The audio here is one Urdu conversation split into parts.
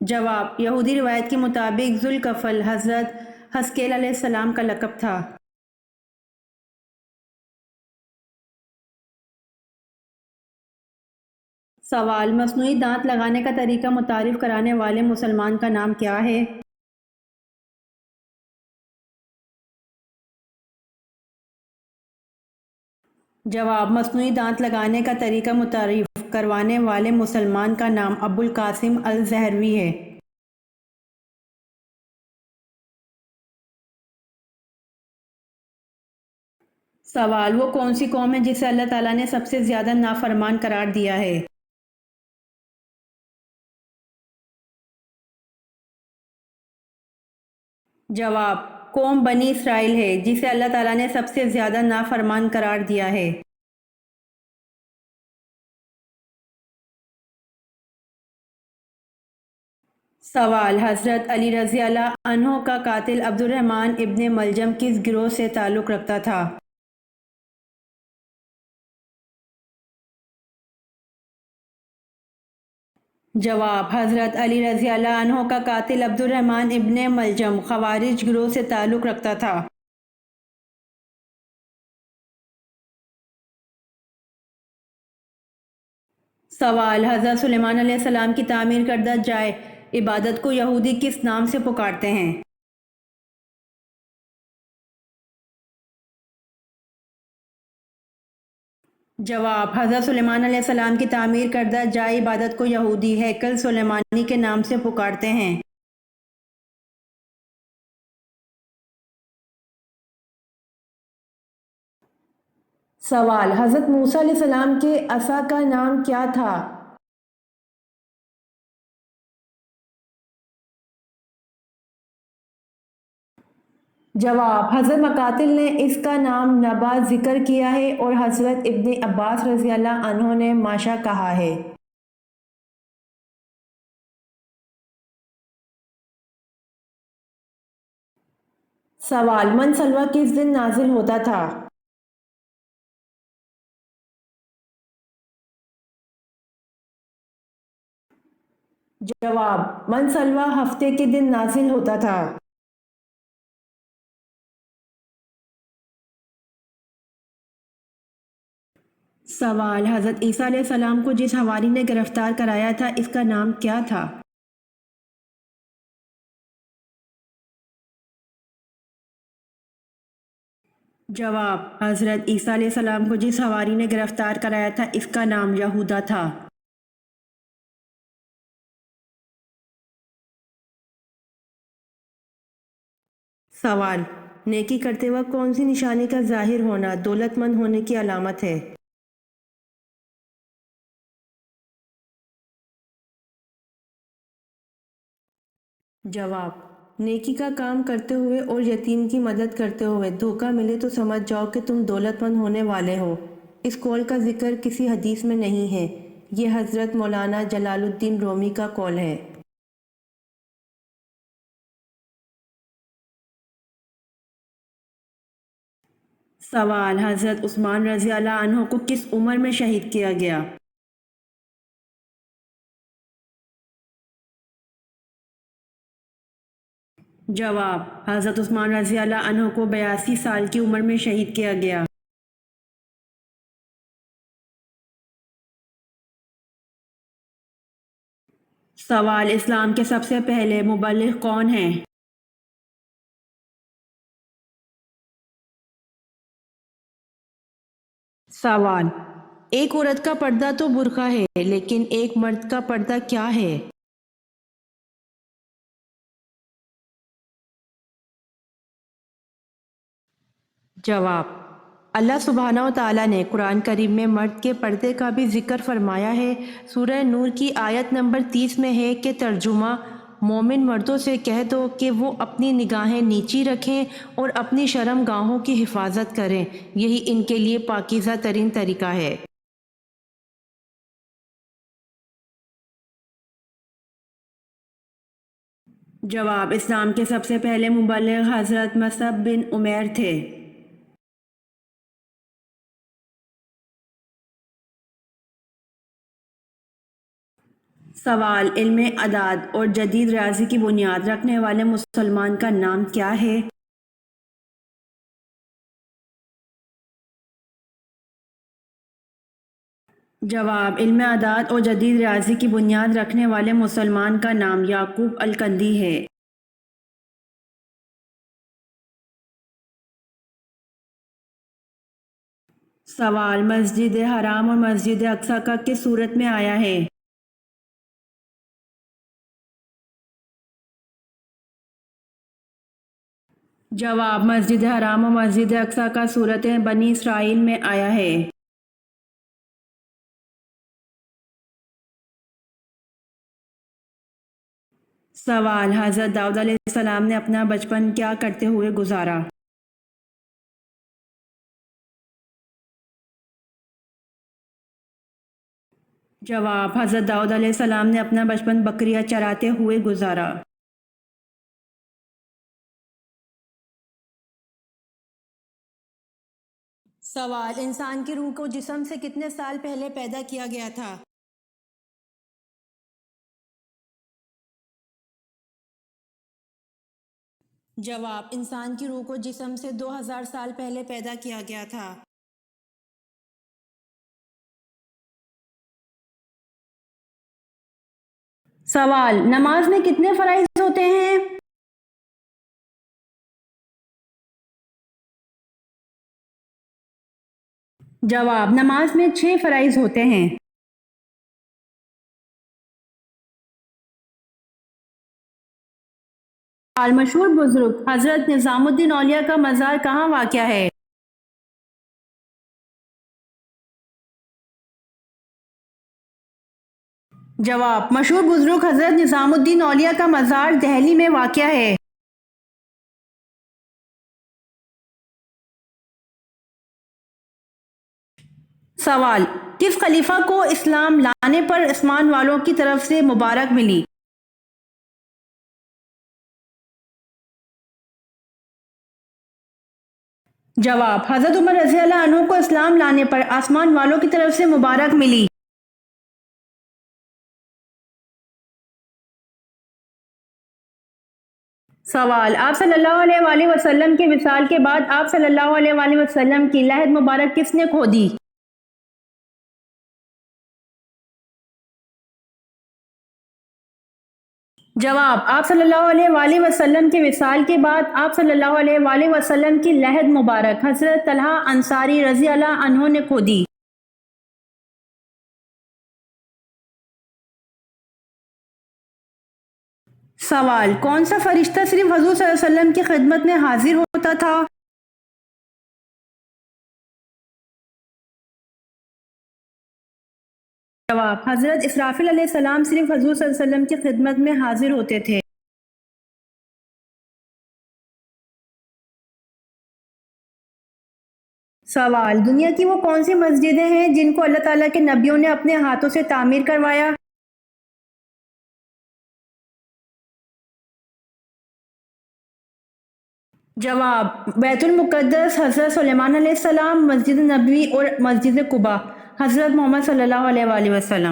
جواب: یہودی روایت کے مطابق ذوالکفل حضرت حزقیل علیہ السلام کا لقب تھا۔ سوال: مصنوعی دانت لگانے کا طریقہ متعارف کرانے والے مسلمان کا نام کیا ہے؟ جواب: مصنوعی دانت لگانے کا طریقہ متعارف کروانے والے مسلمان کا نام ابو القاسم الزہروی ہے۔ سوال: وہ کون سی قوم ہے جسے اللہ تعالیٰ نے سب سے زیادہ نافرمان قرار دیا ہے؟ جواب: قوم بنی اسرائیل ہے جسے اللہ تعالیٰ نے سب سے زیادہ نافرمان قرار دیا ہے۔ سوال: حضرت علی رضی اللہ عنہ کا قاتل عبد الرحمن ابن ملجم کس گروہ سے تعلق رکھتا تھا؟ جواب: حضرت علی رضی اللہ عنہ کا قاتل عبد الرحمن ابن ملجم خوارج گروہ سے تعلق رکھتا تھا۔ سوال: حضرت سلیمان علیہ السلام کی تعمیر کردہ جائے عبادت کو یہودی کس نام سے پکارتے ہیں؟ جواب: حضرت سلیمان علیہ السلام کی تعمیر کردہ جائے عبادت کو یہودی ہیکل سلیمانی کے نام سے پکارتے ہیں۔ سوال: حضرت موسیٰ علیہ السلام کے عصا کا نام کیا تھا؟ جواب: حضرت مقاتل نے اس کا نام نبا ذکر کیا ہے اور حضرت ابن عباس رضی اللہ عنہ نے ماشا کہا ہے۔ سوال: من سلوہ کس دن نازل ہوتا تھا؟ جواب: من سلوہ ہفتے کے دن نازل ہوتا تھا۔ سوال: حضرت عیسیٰ علیہ السلام کو جس حواری نے گرفتار کرایا تھا اس کا نام کیا تھا؟ جواب: حضرت عیسیٰ علیہ السلام کو جس حواری نے گرفتار کرایا تھا اس کا نام یہودا تھا۔ سوال: نیکی کرتے وقت کون سی نشانی کا ظاہر ہونا دولت مند ہونے کی علامت ہے؟ جواب: نیکی کا کام کرتے ہوئے اور یتیم کی مدد کرتے ہوئے دھوکہ ملے تو سمجھ جاؤ کہ تم دولت مند ہونے والے ہو۔ اس قول کا ذکر کسی حدیث میں نہیں ہے، یہ حضرت مولانا جلال الدین رومی کا قول ہے۔ سوال: حضرت عثمان رضی اللہ عنہ کو کس عمر میں شہید کیا گیا؟ جواب: حضرت عثمان رضی اللہ عنہ کو 82 سال کی عمر میں شہید کیا گیا۔ سوال: اسلام کے سب سے پہلے مبلغ کون ہیں؟ سوال: ایک عورت کا پردہ تو برقع ہے لیکن ایک مرد کا پردہ کیا ہے؟ جواب: اللہ سبحانہ و تعالیٰ نے قرآن کریم میں مرد کے پردے کا بھی ذکر فرمایا ہے۔ سورہ نور کی آیت نمبر 30 میں ہے کہ ترجمہ: مومن مردوں سے کہہ دو کہ وہ اپنی نگاہیں نیچی رکھیں اور اپنی شرم گاہوں کی حفاظت کریں، یہی ان کے لیے پاکیزہ ترین طریقہ ہے۔ جواب: اسلام کے سب سے پہلے مبلغ حضرت مصعب بن عمیر تھے۔ سوال: علم اعداد اور جدید ریاضی کی بنیاد رکھنے والے مسلمان کا نام کیا ہے؟ جواب: علم اعداد اور جدید ریاضی کی بنیاد رکھنے والے مسلمان کا نام یعقوب الکندی ہے۔ سوال: مسجد حرام اور مسجد اقصی کا کس صورت میں آیا ہے؟ جواب: مسجد حرام اور مسجد اقصی کا صورت بنی اسرائیل میں آیا ہے۔ سوال: حضرت داؤد علیہ السلام نے اپنا بچپن کیا کرتے ہوئے گزارا؟ جواب: حضرت داؤد علیہ السلام نے اپنا بچپن بکریاں چراتے ہوئے گزارا۔ سوال: انسان کی روح کو جسم سے کتنے سال پہلے پیدا کیا گیا تھا؟ جواب: انسان کی روح کو جسم سے 2000 سال پہلے پیدا کیا گیا تھا۔ سوال: نماز میں کتنے فرائض ہوتے ہیں؟ جواب: نماز میں 6 فرائض ہوتے ہیں۔ مشہور بزرگ حضرت نظام الدین اولیاء کا مزار کہاں واقع ہے؟ جواب: مشہور بزرگ حضرت نظام الدین اولیاء کا مزار دہلی میں واقع ہے۔ سوال: کس خلیفہ کو اسلام لانے پر عثمان والوں کی طرف سے مبارک ملی؟ جواب: حضرت عمر رضی اللہ عنہ کو اسلام لانے پر عثمان والوں کی طرف سے مبارک ملی۔ سوال: آپ صلی اللہ علیہ وآلہ وسلم کے وصال کے بعد آپ صلی اللہ علیہ وآلہ وسلم کی لحد مبارک کس نے کھو دی؟ جواب: آپ صلی اللہ علیہ وآلہ وسلم کے وصال کے بعد آپ صلی اللہ علیہ وآلہ وسلم کی لحد مبارک حضرت طلحہ انصاری رضی اللہ عنہ نے کھو دی۔ سوال: کون سا فرشتہ صرف حضور صلی اللہ علیہ وسلم کی خدمت میں حاضر ہوتا تھا؟ جواب: حضرت اسرافیل علیہ السلام صرف حضور صلی اللہ علیہ وسلم کی خدمت میں حاضر ہوتے تھے۔ سوال: دنیا کی وہ کون سی مسجدیں ہیں جن کو اللہ تعالیٰ کے نبیوں نے اپنے ہاتھوں سے تعمیر کروایا؟ جواب: بیت المقدس حضرت سلیمان علیہ السلام، مسجد نبوی اور مسجد قباء حضرت محمد صلی اللہ علیہ وآلہ وسلم۔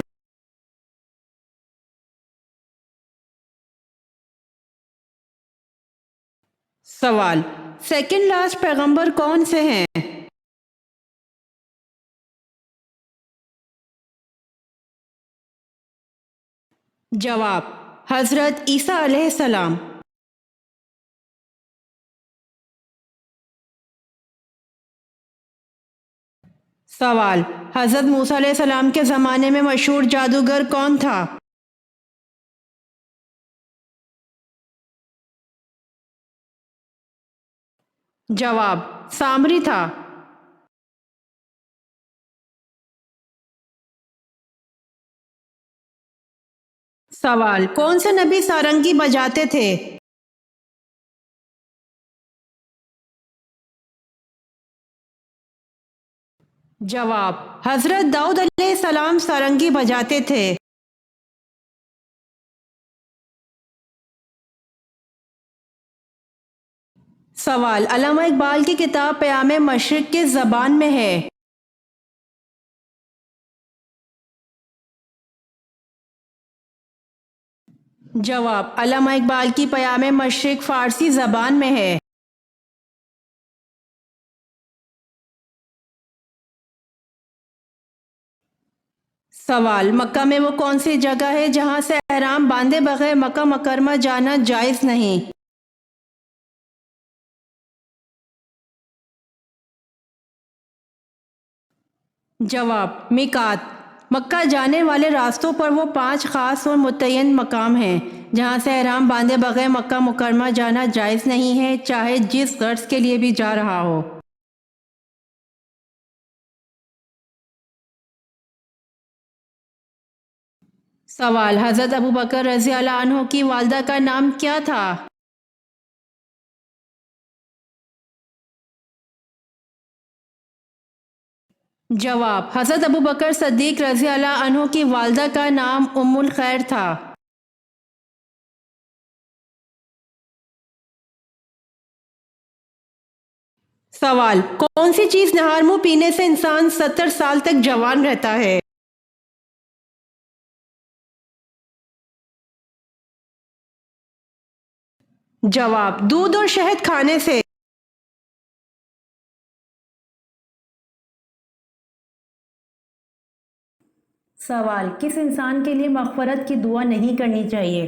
سوال: سیکنڈ لاسٹ پیغمبر کون سے ہیں؟ جواب: حضرت عیسیٰ علیہ السلام۔ سوال: حضرت موسیٰ علیہ السلام کے زمانے میں مشہور جادوگر کون تھا؟ جواب: سامری تھا۔ سوال: کون سے نبی سارنگی بجاتے تھے؟ جواب: حضرت داؤد علیہ السلام سارنگی بجاتے تھے۔ سوال: علامہ اقبال کی کتاب پیام مشرق کس زبان میں ہے؟ جواب: علامہ اقبال کی پیام مشرق فارسی زبان میں ہے۔ سوال: مکہ میں وہ کون سی جگہ ہے جہاں سے احرام باندھے بغیر مکہ مکرمہ جانا جائز نہیں؟ جواب: میقات۔ مکہ جانے والے راستوں پر وہ 5 خاص اور متعین مقام ہیں جہاں سے احرام باندھے بغیر مکہ مکرمہ جانا جائز نہیں ہے، چاہے جس غرض کے لیے بھی جا رہا ہو۔ سوال: حضرت ابوبکر رضی اللہ عنہ کی والدہ کا نام کیا تھا؟ جواب: حضرت ابوبکر صدیق رضی اللہ عنہ کی والدہ کا نام ام الخیر تھا۔ سوال: کون سی چیز نہار منہ پینے سے انسان 70 سال تک جوان رہتا ہے؟ جواب: دودھ اور شہد کھانے سے۔ سوال: کس انسان کے لیے مغفرت کی دعا نہیں کرنی چاہیے؟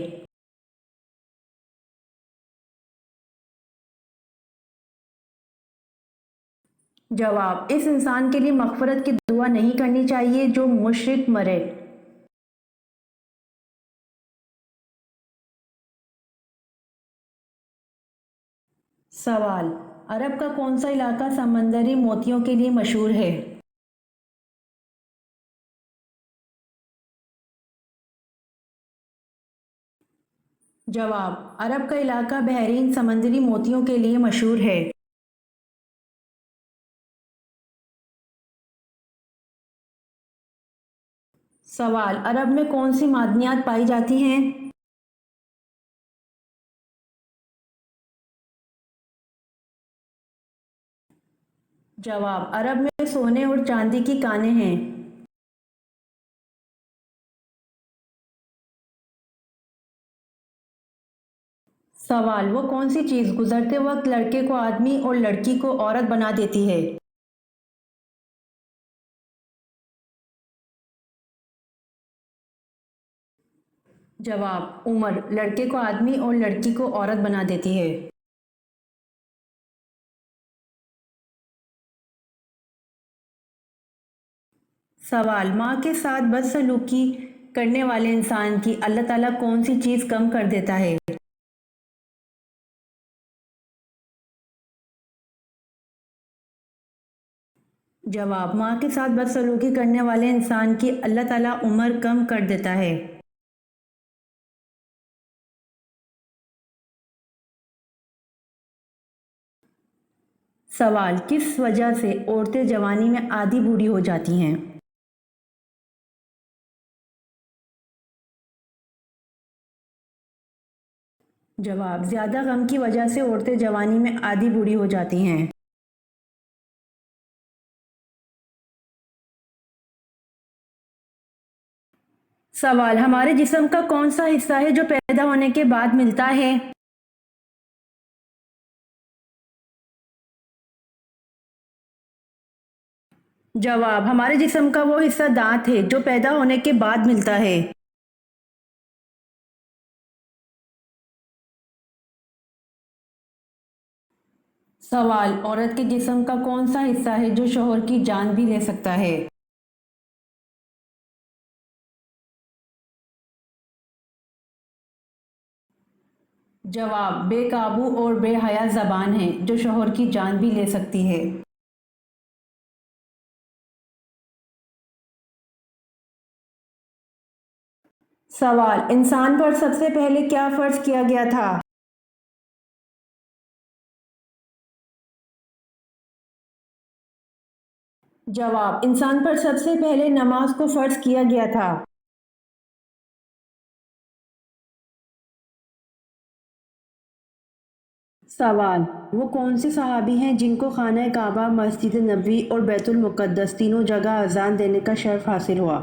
جواب: اس انسان کے لیے مغفرت کی دعا نہیں کرنی چاہیے جو مشرک مرے۔ سوال: عرب کا کون سا علاقہ سمندری موتیوں کے لیے مشہور ہے؟ جواب: عرب کا علاقہ بحرین سمندری موتیوں کے لیے مشہور ہے۔ سوال: عرب میں کون سی معدنیات پائی جاتی ہیں؟ جواب: عرب میں سونے اور چاندی کی کانیں ہیں۔ سوال: وہ کون سی چیز گزرتے وقت لڑکے کو آدمی اور لڑکی کو عورت بنا دیتی ہے؟ جواب: عمر لڑکے کو آدمی اور لڑکی کو عورت بنا دیتی ہے۔ سوال: ماں کے ساتھ بدسلوکی کرنے والے انسان کی اللہ تعالیٰ کون سی چیز کم کر دیتا ہے؟ جواب: ماں کے ساتھ بدسلوکی کرنے والے انسان کی اللہ تعالیٰ عمر کم کر دیتا ہے۔ سوال: کس وجہ سے عورتیں جوانی میں آدھی بوڑھی ہو جاتی ہیں؟ جواب: زیادہ غم کی وجہ سے عورتیں جوانی میں آدھی بوڑھی ہو جاتی ہیں۔ سوال: ہمارے جسم کا کون سا حصہ ہے جو پیدا ہونے کے بعد ملتا ہے؟ جواب: ہمارے جسم کا وہ حصہ دانت ہے جو پیدا ہونے کے بعد ملتا ہے۔ سوال: عورت کے جسم کا کون سا حصہ ہے جو شوہر کی جان بھی لے سکتا ہے؟ جواب: بے قابو اور بے حیا زبان ہے جو شوہر کی جان بھی لے سکتی ہے۔ سوال: انسان پر سب سے پہلے کیا فرض کیا گیا تھا؟ جواب: انسان پر سب سے پہلے نماز کو فرض کیا گیا تھا۔ سوال: وہ کون سے صحابی ہیں جن کو خانہ کعبہ، مسجد نبوی اور بیت المقدس تینوں جگہ اذان دینے کا شرف حاصل ہوا؟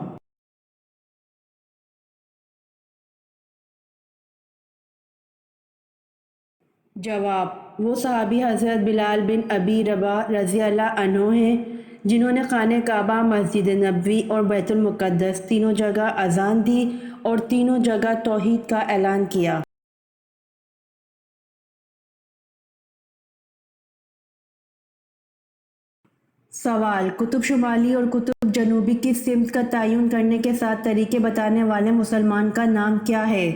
جواب: وہ صحابی حضرت بلال بن ابی رباح رضی اللہ عنہ ہیں جنہوں نے خانہ کعبہ، مسجد نبوی اور بیت المقدس تینوں جگہ اذان دی اور تینوں جگہ توحید کا اعلان کیا۔ سوال: کتب شمالی اور کتب جنوبی کی سمت کا تعین کرنے کے 7 طریقے بتانے والے مسلمان کا نام کیا ہے؟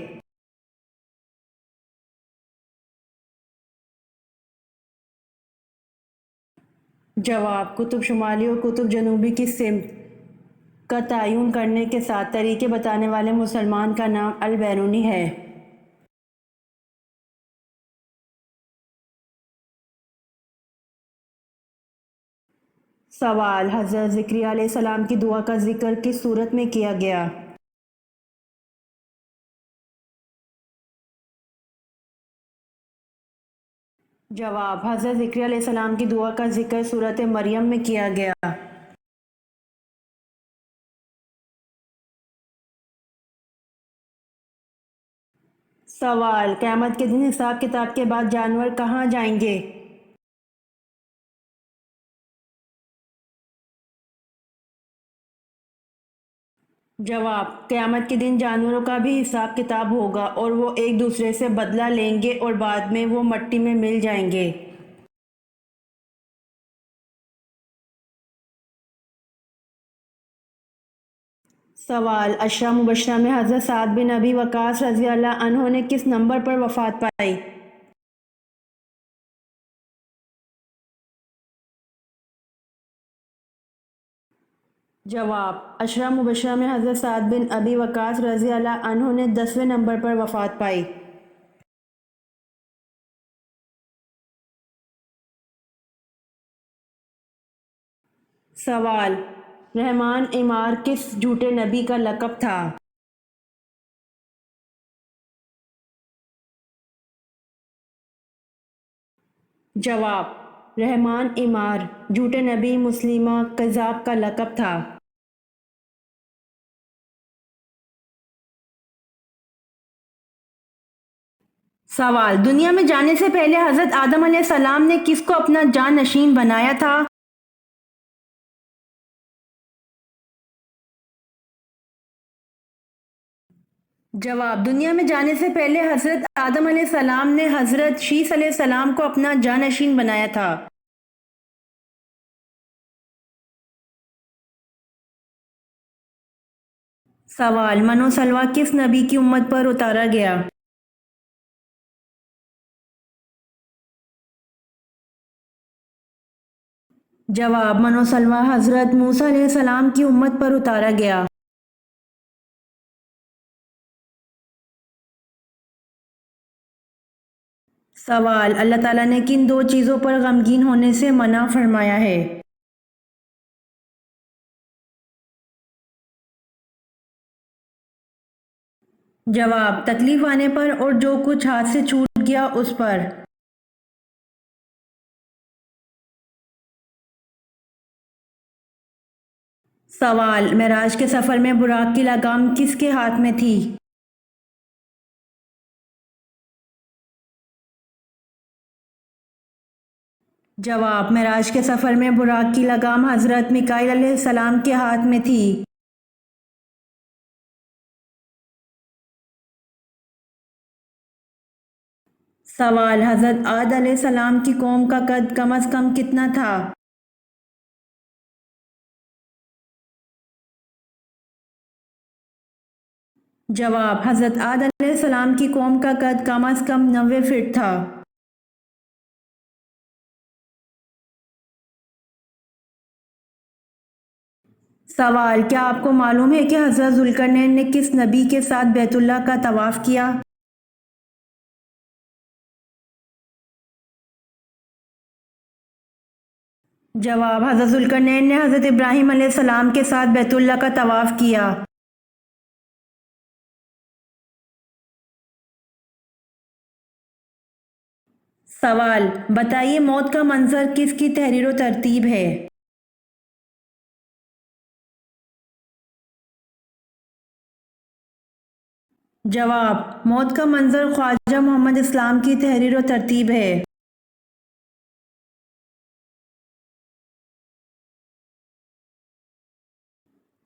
جواب: کتب شمالی اور کتب جنوبی کی سمت کا تعین کرنے کے 7 طریقے بتانے والے مسلمان کا نام البیرونی ہے۔ سوال: حضرت زکریا علیہ السلام کی دعا کا ذکر کس صورت میں کیا گیا؟ جواب: حضرت زکریا علیہ السلام کی دعا کا ذکر سورۃ مریم میں کیا گیا۔ سوال: قیامت کے دن حساب کتاب کے بعد جانور کہاں جائیں گے؟ جواب: قیامت کے دن جانوروں کا بھی حساب کتاب ہوگا اور وہ ایک دوسرے سے بدلہ لیں گے اور بعد میں وہ مٹی میں مل جائیں گے۔ سوال: عشرہ مبشرہ میں حضرت سعد بن ابی وقاص رضی اللہ عنہ نے کس نمبر پر وفات پائی؟ جواب: عشرہ مبشرہ میں حضرت سعد بن ابی وقاص رضی اللہ عنہ نے 10ویں نمبر پر وفات پائی۔ سوال: رحمان عمار کس جھوٹے نبی کا لقب تھا؟ جواب: رحمان عمار جھوٹے نبی مسلمہ کذاب کا لقب تھا۔ سوال: دنیا میں جانے سے پہلے حضرت آدم علیہ السلام نے کس کو اپنا جان نشین بنایا تھا؟ جواب: دنیا میں جانے سے پہلے حضرت آدم علیہ السلام نے حضرت شیث علیہ السلام کو اپنا جانشین بنایا تھا۔ سوال: من و سلویٰ کس نبی کی امت پر اتارا گیا؟ جواب: من و سلویٰ حضرت موسیٰ علیہ السلام کی امت پر اتارا گیا۔ سوال: اللہ تعالیٰ نے کن 2 چیزوں پر غمگین ہونے سے منع فرمایا ہے؟ جواب: تکلیف آنے پر اور جو کچھ ہاتھ سے چھوٹ گیا اس پر۔ سوال: معراج کے سفر میں براق کی لگام کس کے ہاتھ میں تھی؟ جواب: معراج کے سفر میں براق کی لگام حضرت میکائیل علیہ السلام کے ہاتھ میں تھی۔ سوال: حضرت عاد علیہ السلام کی قوم کا قد کم از کم کتنا تھا؟ جواب: حضرت عاد علیہ السلام کی قوم کا قد کم از کم 90 فٹ تھا۔ سوال: کیا آپ کو معلوم ہے کہ حضرت ذوالقرنین نے کس نبی کے ساتھ بیت اللہ کا طواف کیا؟ جواب: حضرت ذوالقرنین نے حضرت ابراہیم علیہ السلام کے ساتھ بیت اللہ کا طواف کیا۔ سوال: بتائیے موت کا منظر کس کی تحریر و ترتیب ہے؟ جواب: موت کا منظر خواجہ محمد اسلام کی تحریر و ترتیب ہے۔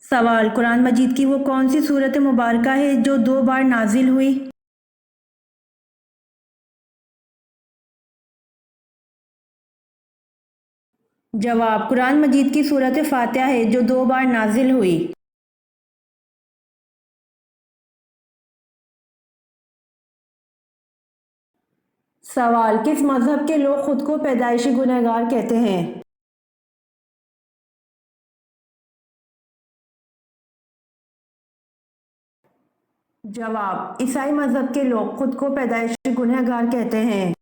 سوال: قرآن مجید کی وہ کون سی صورت مبارکہ ہے جو 2 بار نازل ہوئی؟ جواب: قرآن مجید کی سورۃ فاتحہ ہے جو 2 بار نازل ہوئی۔ سوال: کس مذہب کے لوگ خود کو پیدائشی گنہگار کہتے ہیں؟ جواب: عیسائی مذہب کے لوگ خود کو پیدائشی گنہگار کہتے ہیں۔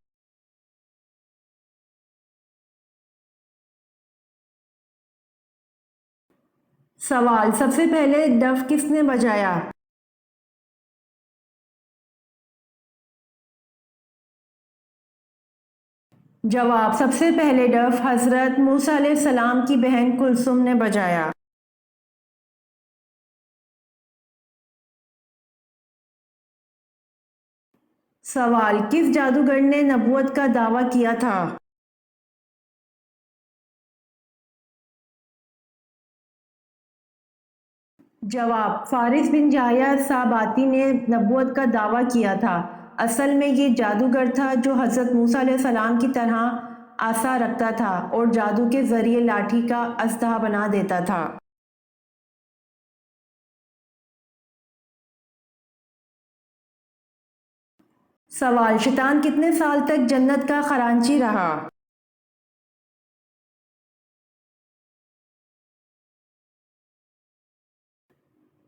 سوال: سب سے پہلے ڈف کس نے بجایا؟ جواب: سب سے پہلے ڈف حضرت موسیٰ علیہ السلام کی بہن کلثوم نے بجایا۔ سوال: کس جادوگر نے نبوت کا دعویٰ کیا تھا؟ جواب: فارس بن یحییٰ ساباتی نے نبوت کا دعویٰ کیا تھا۔ اصل میں یہ جادوگر تھا جو حضرت موسیٰ علیہ السلام کی طرح عصا رکھتا تھا اور جادو کے ذریعے لاٹھی کا اژدہا بنا دیتا تھا۔ سوال: شیطان کتنے سال تک جنت کا خزانچی رہا؟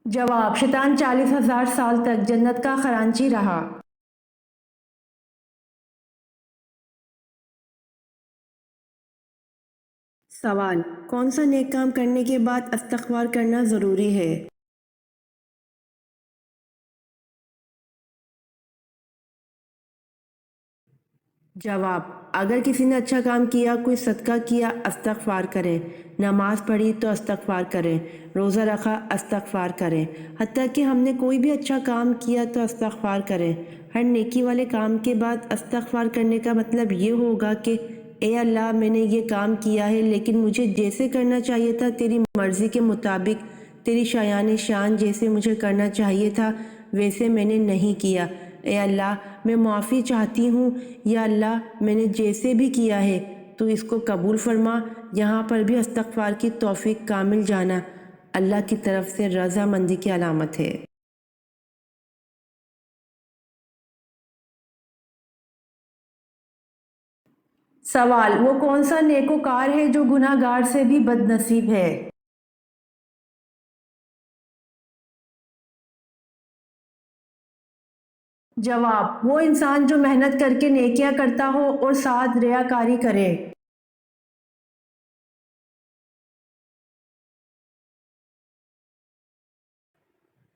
جواب: شیطان 40,000 سال تک جنت کا خزانچی رہا۔ سوال: کون سا نیک کام کرنے کے بعد استغفار کرنا ضروری ہے؟ جواب: اگر کسی نے اچھا کام کیا، کوئی صدقہ کیا، استغفار کریں، نماز پڑھی تو استغفار کریں، روزہ رکھا، استغفار کریں، حتیٰ کہ ہم نے کوئی بھی اچھا کام کیا تو استغفار کریں۔ ہر نیکی والے کام کے بعد استغفار کرنے کا مطلب یہ ہوگا کہ اے اللہ، میں نے یہ کام کیا ہے لیکن مجھے جیسے کرنا چاہیے تھا تیری مرضی کے مطابق، تیری شایان شان جیسے مجھے کرنا چاہیے تھا ویسے میں نے نہیں کیا۔ اے اللہ، میں معافی چاہتی ہوں، یا اللہ میں نے جیسے بھی کیا ہے تو اس کو قبول فرما۔ یہاں پر بھی استغفار کی توفیق کامل جانا اللہ کی طرف سے رضا مندی کی علامت ہے۔ سوال: وہ کون سا نیکوکار ہے جو گناہ گار سے بھی بد نصیب ہے؟ جواب: وہ انسان جو محنت کر کے نیکیاں کرتا ہو اور ساتھ ریاکاری کرے۔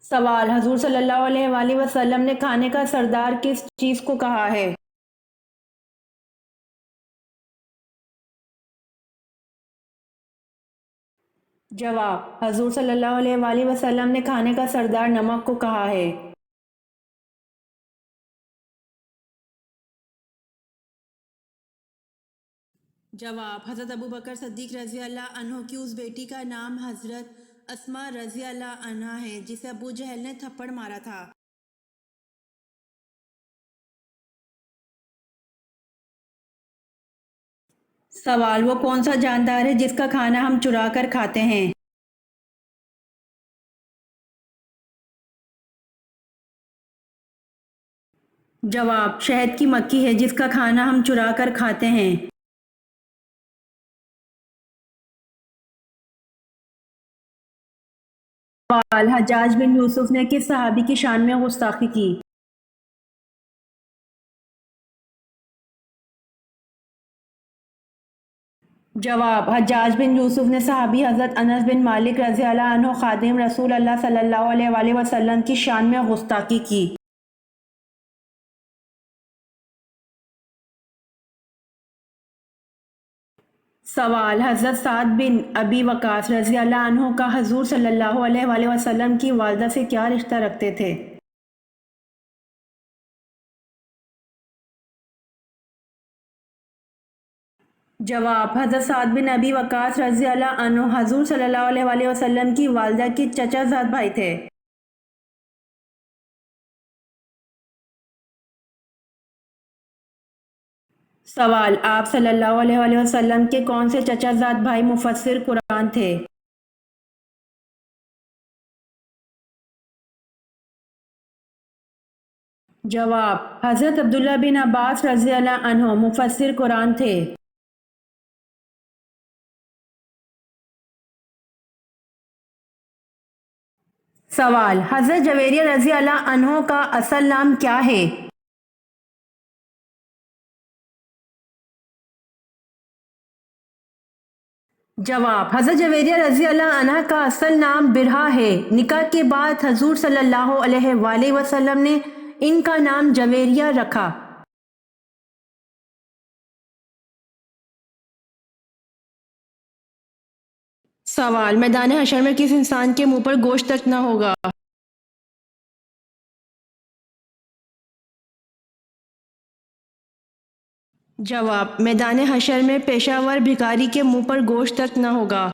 سوال: حضور صلی اللہ علیہ وآلہ وسلم نے کھانے کا سردار کس چیز کو کہا ہے؟ جواب: حضور صلی اللہ علیہ وآلہ وسلم نے کھانے کا سردار نمک کو کہا ہے۔ جواب: حضرت ابوبکر صدیق رضی اللہ عنہ کی اس بیٹی کا نام حضرت اسماء رضی اللہ عنہا ہے جسے ابو جہل نے تھپڑ مارا تھا۔ سوال: وہ کون سا جاندار ہے جس کا کھانا ہم چرا کر کھاتے ہیں؟ جواب: شہد کی مکھی ہے جس کا کھانا ہم چرا کر کھاتے ہیں۔ سوال: حجاج بن یوسف نے کس صحابی کی شان میں گستاخی کی؟ جواب: حجاج بن یوسف نے صحابی حضرت انس بن مالک رضی اللہ عنہ خادم رسول اللہ صلی اللہ علیہ وآلہ وسلم کی شان میں گستاخی کی۔ سوال: حضرت سعد بن ابی وقاص رضی اللہ عنہ کا حضور صلی اللہ علیہ وآلہ وسلم کی والدہ سے کیا رشتہ رکھتے تھے؟ جواب: حضرت سعد بن ابی وقاص رضی اللہ عنہ حضور صلی اللہ علیہ وآلہ وسلم کی والدہ کے چچا زاد بھائی تھے۔ سوال: آپ صلی اللہ علیہ وآلہ وسلم کے کون سے چچا زاد بھائی مفسر قرآن تھے؟ جواب: حضرت عبداللہ بن عباس رضی اللہ عنہ مفسر قرآن تھے۔ سوال: حضرت جویریہ رضی اللہ عنہ کا اصل نام کیا ہے؟ جواب: حضرت جویریہ رضی اللہ عنہ کا اصل نام برہا ہے۔ نکاح کے بعد حضور صلی اللہ علیہ وآلہ وسلم نے ان کا نام جویریہ رکھا۔ سوال: میدان حشر میں کس انسان کے منہ پر گوشت تک نہ ہوگا؟ جواب: میدان حشر میں پیشہ ور بھکاری کے منہ پر گوشت تک نہ ہوگا۔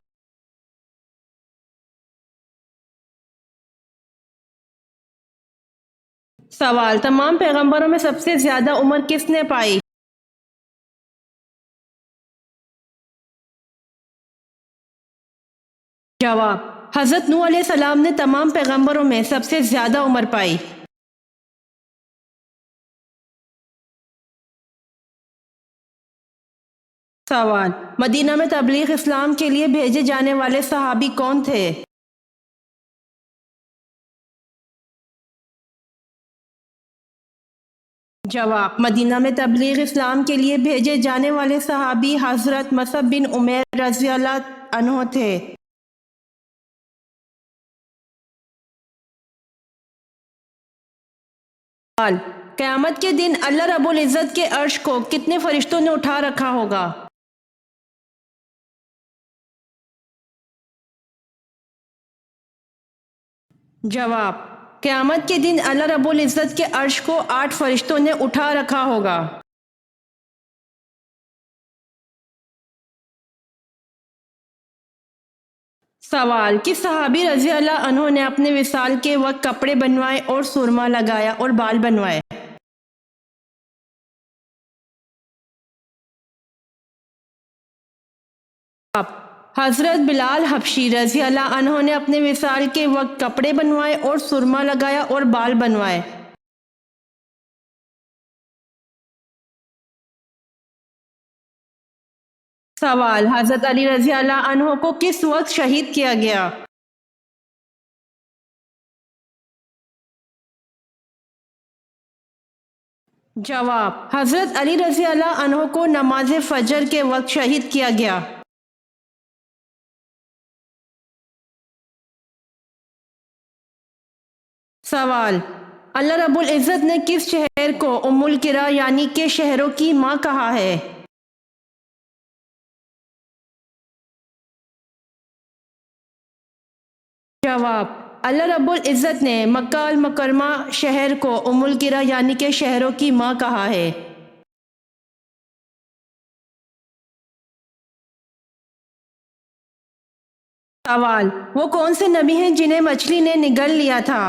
سوال: تمام پیغمبروں میں سب سے زیادہ عمر کس نے پائی؟ جواب: حضرت نوح علیہ السلام نے تمام پیغمبروں میں سب سے زیادہ عمر پائی۔ سوال: مدینہ میں تبلیغ اسلام کے لیے بھیجے جانے والے صحابی کون تھے؟ جواب: مدینہ میں تبلیغ اسلام کے لیے بھیجے جانے والے صحابی حضرت مصعب بن عمیر رضی اللہ عنہ تھے۔ سوال: قیامت کے دن اللہ رب العزت کے عرش کو کتنے فرشتوں نے اٹھا رکھا ہوگا؟ جواب: قیامت کے دن اللہ رب العزت کے عرش کو 8 فرشتوں نے اٹھا رکھا ہوگا۔ سوال: کس صحابی رضی اللہ عنہ نے اپنے وصال کے وقت کپڑے بنوائے اور سرما لگایا اور بال بنوائے؟ حضرت بلال حبشی رضی اللہ عنہ نے اپنے وصال کے وقت کپڑے بنوائے اور سرما لگایا اور بال بنوائے۔ سوال: حضرت علی رضی اللہ عنہ کو کس وقت شہید کیا گیا؟ جواب: حضرت علی رضی اللہ عنہ کو نماز فجر کے وقت شہید کیا گیا۔ سوال: اللہ رب العزت نے کس شہر کو ام القری یعنی کہ شہروں کی ماں کہا ہے؟ جواب: اللہ رب العزت نے مکہ المکرمہ شہر کو ام القری یعنی کہ شہروں کی ماں کہا ہے۔ سوال: وہ کون سے نبی ہیں جنہیں مچھلی نے نگل لیا تھا؟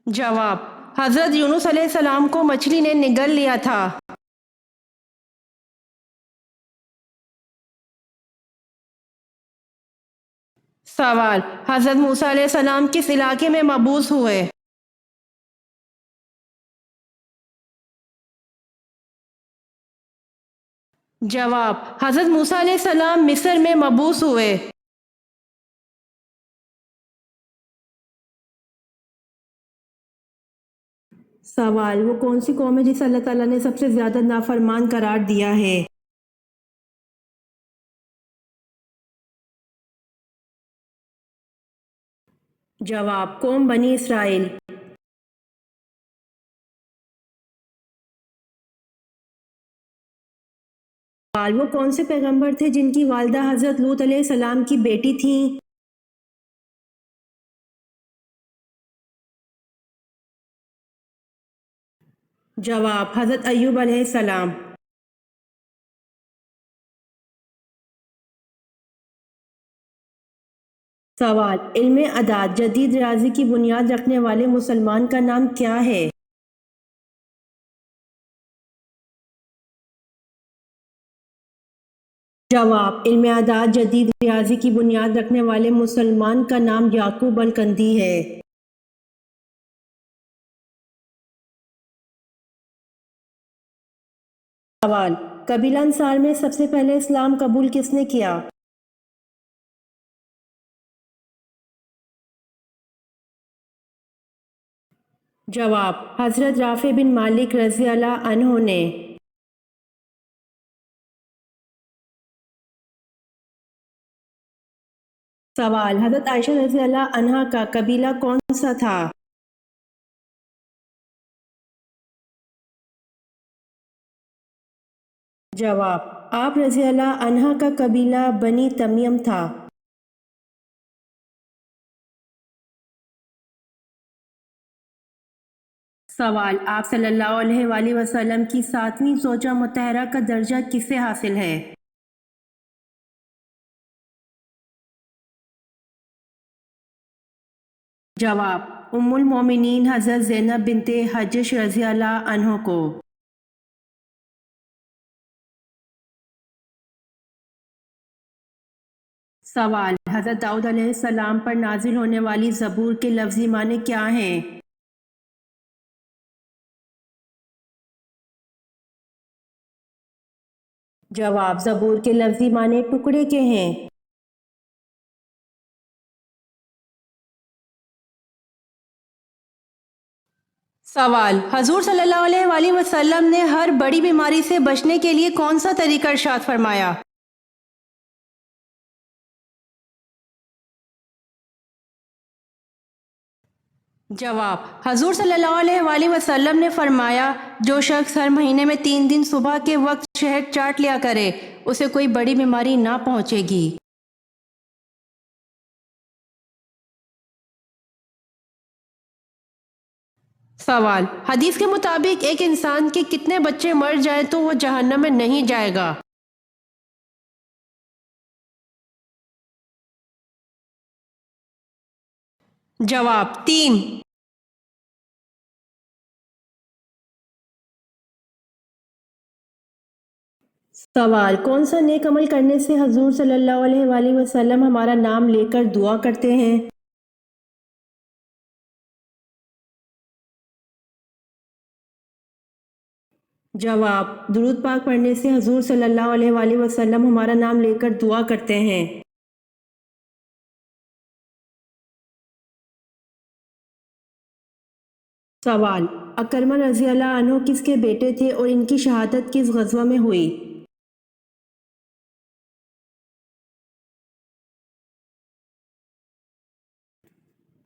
جواب: حضرت یونس علیہ السلام کو مچھلی نے نگل لیا تھا۔ سوال: حضرت موسیٰ علیہ السلام کس علاقے میں مبعوث ہوئے؟ جواب: حضرت موسیٰ علیہ السلام مصر میں مبعوث ہوئے۔ سوال: وہ کون سی قوم ہے جسے اللہ تعالیٰ نے سب سے زیادہ نافرمان قرار دیا ہے؟ جواب: قوم بنی اسرائیل۔ سوال: وہ کون سے پیغمبر تھے جن کی والدہ حضرت لوط علیہ السلام کی بیٹی تھیں؟ جواب حضرت ایوب علیہ السلام۔ سوال علم اعداد جدید ریاضی کی بنیاد رکھنے والے مسلمان کا نام کیا ہے؟ جواب علم اعداد جدید ریاضی کی بنیاد رکھنے والے مسلمان کا نام یعقوب الکندی ہے۔ سوال قبیلہ انصار میں سب سے پہلے اسلام قبول کس نے کیا؟ جواب حضرت رافع بن مالک رضی اللہ عنہ نے۔ سوال حضرت عائشہ رضی اللہ عنہا کا قبیلہ کون سا تھا؟ جواب آپ رضی اللہ عنہا کا قبیلہ بنی تمیم تھا۔ سوال آپ صلی اللہ علیہ وآلہ وسلم کی ساتویں زوجہ مطہرہ کا درجہ کسے حاصل ہے؟ جواب ام المومنین حضرت زینب بنت حجش رضی اللہ عنہ کو۔ سوال حضرت داؤد علیہ السلام پر نازل ہونے والی زبور کے لفظی معنی کیا ہیں؟ جواب زبور کے لفظی معنی ٹکڑے کے ہیں۔ سوال حضور صلی اللہ علیہ وآلہ وسلم نے ہر بڑی بیماری سے بچنے کے لیے کون سا طریقہ ارشاد فرمایا؟ جواب حضور صلی اللہ علیہ وآلہ وسلم نے فرمایا جو شخص ہر مہینے میں 3 دن صبح کے وقت شہد چاٹ لیا کرے اسے کوئی بڑی بیماری نہ پہنچے گی۔ سوال حدیث کے مطابق ایک انسان کے کتنے بچے مر جائیں تو وہ جہنم میں نہیں جائے گا؟ جواب 3۔ سوال کون سا نیک عمل کرنے سے حضور صلی اللہ علیہ وآلہ وسلم ہمارا نام لے کر دعا کرتے ہیں؟ جواب درود پاک پڑھنے سے حضور صلی اللہ علیہ وآلہ وسلم ہمارا نام لے کر دعا کرتے ہیں۔ سوال اکرمہ رضی اللہ عنہ کس کے بیٹے تھے اور ان کی شہادت کس غزوہ میں ہوئی؟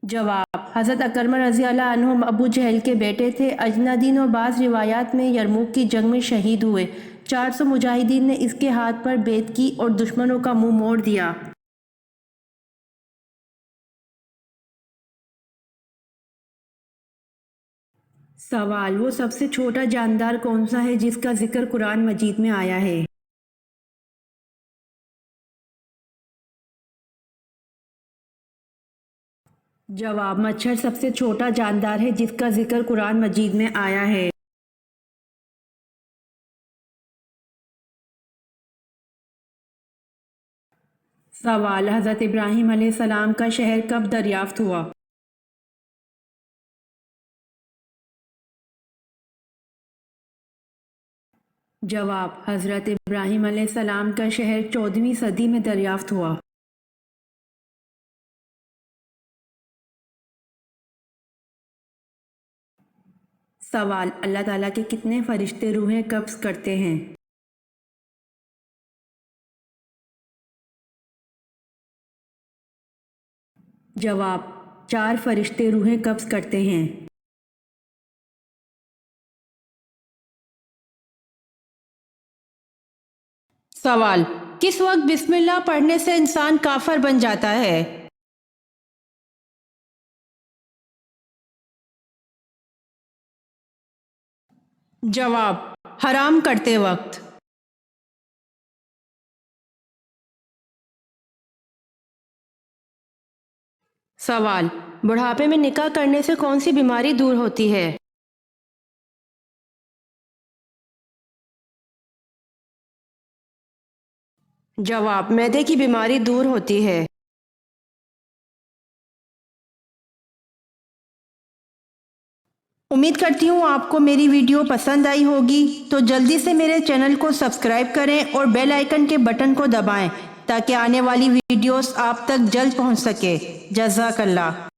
جواب حضرت اکرمہ رضی اللہ عنہ ابو جہل کے بیٹے تھے، اجنادین و بعض روایات میں یرموک کی جنگ میں شہید ہوئے۔ 400 مجاہدین نے اس کے ہاتھ پر بیعت کی اور دشمنوں کا منہ موڑ دیا۔ سوال وہ سب سے چھوٹا جاندار کون سا ہے جس کا ذکر قرآن مجید میں آیا ہے؟ جواب مچھر سب سے چھوٹا جاندار ہے جس کا ذکر قرآن مجید میں آیا ہے۔ سوال حضرت ابراہیم علیہ السلام کا شہر کب دریافت ہوا؟ جواب حضرت ابراہیم علیہ السلام کا شہر 14ویں صدی میں دریافت ہوا۔ سوال اللہ تعالیٰ کے کتنے فرشتے روحیں قبض کرتے ہیں؟ جواب 4 فرشتے روحیں قبض کرتے ہیں۔ سوال کس وقت بسم اللہ پڑھنے سے انسان کافر بن جاتا ہے؟ جواب: حرام کرتے وقت۔ سوال: بڑھاپے میں نکاح کرنے سے کون سی بیماری دور ہوتی ہے؟ جواب: معدے کی بیماری دور ہوتی ہے۔ امید کرتی ہوں آپ کو میری ویڈیو پسند آئی ہوگی، تو جلدی سے میرے چینل کو سبسکرائب کریں اور بیل آئیکن کے بٹن کو دبائیں تاکہ آنے والی ویڈیوز آپ تک جلد پہنچ سکے۔ جزاک اللہ۔